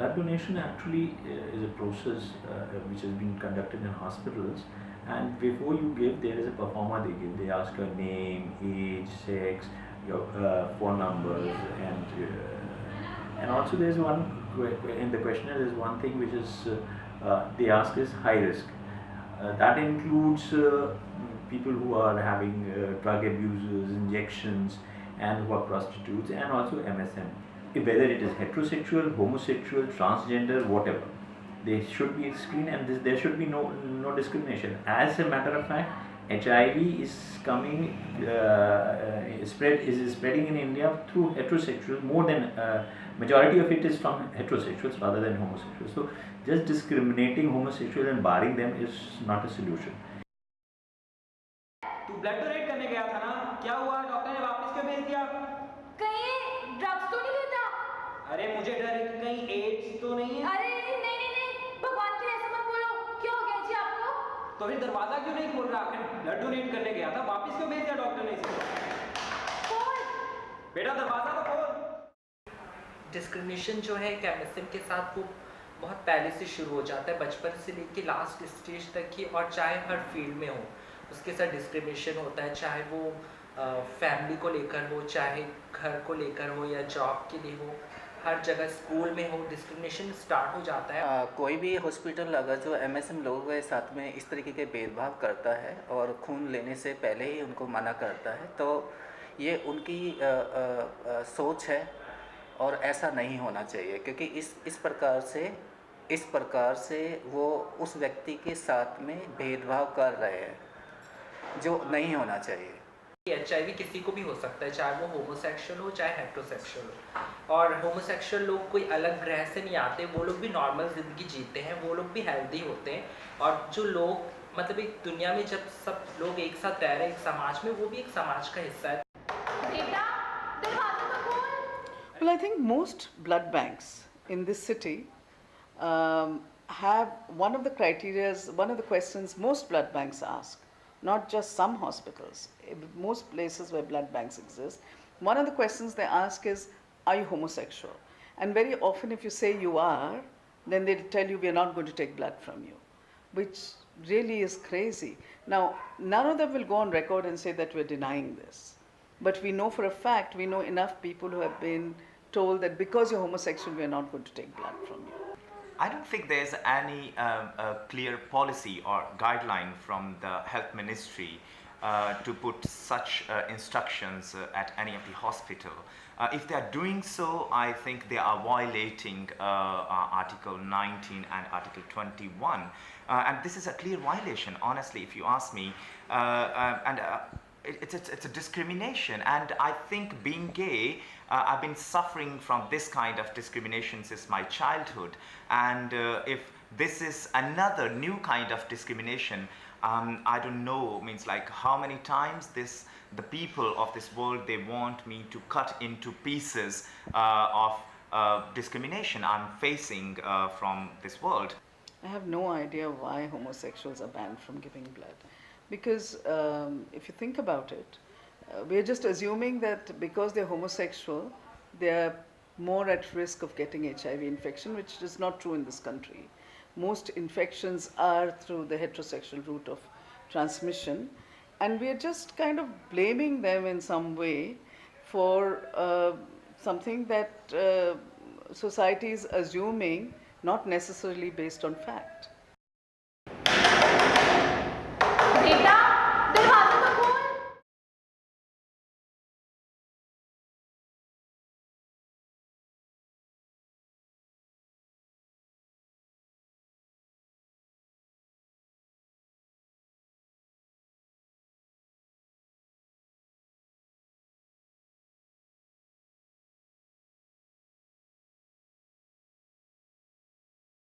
Blood donation actually is a process which has been conducted in hospitals, and before you give, there is a performer they give. They ask your name, age, sex, your phone numbers, and also there is one in the questionnaire. There is one thing which is they ask is high risk. That includes people who are having drug abusers, injections, and who are prostitutes, and also MSM. Whether it is heterosexual, homosexual, transgender, whatever, they should be screened, and there should be no discrimination. As a matter of fact, HIV is coming spreading in India through heterosexuals more than majority of it is from heterosexuals rather than homosexuals. So just discriminating homosexuals and barring them is not a solution. तू blood donate करने गया था ना, क्या हुआ? Doctor ने वापस क्यों भेज दिया? कहीं ड्रग्स तो नहीं लेता? अरे मुझे डर है कि कहीं एड्स तो नहीं है। अरे नहीं, भगवान के लिए ऐसा मत बोलो। क्या हो गया जी आपको? तो फिर दरवाजा क्यों नहीं खोल रहा? आखिर ब्लड डोनेट करने गया था, वापस क्यों भेज दिया डॉक्टर ने इसे? खोल बेटा दरवाजा तो खोल। डिस्क्रिमिनेशन जो है एमएसएम के साथ वो बहुत पहले से शुरू हो जाता है, बचपन से लेके लास्ट स्टेज तक ही, और चाहे हर फील्ड में हो उसके साथ डिस्क्रिमिनेशन होता है, चाहे वो फैमिली को लेकर हो, चाहे घर को लेकर हो, या जॉब के लिए हो, हर जगह स्कूल में हो डिस्क्रिमिनेशन स्टार्ट हो जाता है। कोई भी हॉस्पिटल अगर जो एमएसएम लोगों के साथ में इस तरीके के भेदभाव करता है और खून लेने से पहले ही उनको मना करता है, तो ये उनकी सोच है और ऐसा नहीं होना चाहिए, क्योंकि इस प्रकार से वो उस व्यक्ति के साथ में भेदभाव कर रहे हैं, जो नहीं होना चाहिए। HIV किसी को भी हो सकता है, चाहे वो होमोसेक्सुअल हो चाहे हेट्रोसेक्सुअल हो, और होमोसेक्सुअल लोग कोई अलग ग्रह से नहीं आते, वो लोग भी नॉर्मल ज़िंदगी जीते हैं, वो लोग भी हेल्दी होते हैं, और जो लोग मतलब एक दुनिया में जब सब लोग एक साथ रह रहे हैं एक समाज में, वो भी एक समाज का हिस्सा है। बेटा दरवाजा तो खोल। Well, I think most blood banks in this city have one of the questions most blood banks ask, not just some hospitals, most places where blood banks exist. One of the questions they ask is, are you homosexual? And very often if you say you are, then they'll tell you we are not going to take blood from you, which really is crazy. Now, none of them will go on record and say that we're denying this. But we know for a fact, we know enough people who have been told that because you're homosexual, we are not going to take blood from you. I don't think there's any clear policy or guideline from the health ministry to put such instructions at any of the hospital. If they are doing so, I think they are violating Article 19 and Article 21. And this is a clear violation, honestly, if you ask me. It's a discrimination, and I think being gay, I've been suffering from this kind of discrimination since my childhood, and if this is another new kind of discrimination, I don't know, means like how many times the people of this world, they want me to cut into pieces of discrimination I'm facing from this world. I have no idea why homosexuals are banned from giving blood. Because if you think about it, we're just assuming that because they're homosexual, they're more at risk of getting HIV infection, which is not true in this country. Most infections are through the heterosexual route of transmission, and we're just kind of blaming them in some way for something that society is assuming, not necessarily based on fact.